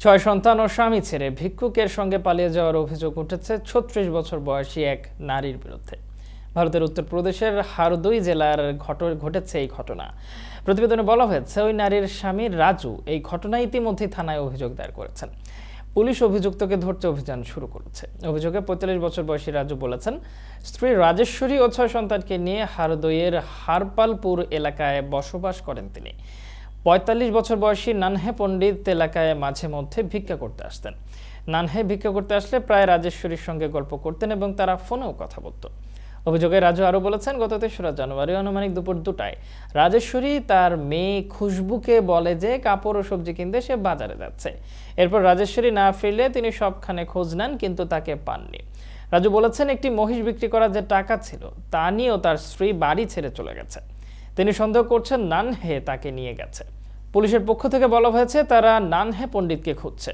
ছয় সন্তান ও স্বামী ছেড়ে ভিক্ষুকের সঙ্গে পালিয়ে যাওয়ার অভিযোগ উঠেছে ৩৬ বছর বয়সী এক নারীর বিরুদ্ধে। ভারতের উত্তরপ্রদেশের হারদই জেলার ঘটেছে এই ঘটনা। প্রতিবেদনে বলা হয়েছে, ওই নারীর স্বামী রাজু এই ঘটনায় ইতিমধ্যেই থানায় অভিযোগ দায়ের করেছেন। পুলিশ অভিযুক্তকে ধরতে অভিযান শুরু করেছে। অভিযোগে ৪৫ বছর বয়সী রাজু বলেছেন, স্ত্রী রাজেশ্বরী ও ৬ সন্তানকে নিয়ে হারদইয়ের হারপালপুর এলাকায় বসবাস করেন তিনি। ৪৫ বছর বয়সী নানহে পণ্ডিত এলাকায় মাঝে মধ্যে ভিক্ষা করতে আসতেন। নানহে ভিক্ষা করতে আসলে প্রায় রাজেশ্বরীর সঙ্গে গল্প করতেন এবং তারা ফোনেও কথা বলত। অভিযোগে রাজু আরও বলেছেন, গত ৩রা জানুয়ারি আনুমানিক দুপুর ২টায় রাজেশ্বরী তার মেয়ে খুশবুকে বলে যে কাপড় ও সবজি কিনতে সে বাজারে যাচ্ছে। এরপর রাজেশ্বরী না ফিরলে তিনি সবখানে খোঁজ নেন, কিন্তু তাকে পাননি। রাজু বলেছেন, একটি মহিষ বিক্রি করা যে টাকা ছিল তা নিয়েও তার স্ত্রী বাড়ি ছেড়ে চলে গেছে। তিনি সন্দেহ করছেন নানহে তাকে নিয়ে গেছে। পুলিশের পক্ষ থেকে বলা হয়েছে, তারা নানহে পণ্ডিতকে খুঁজছে।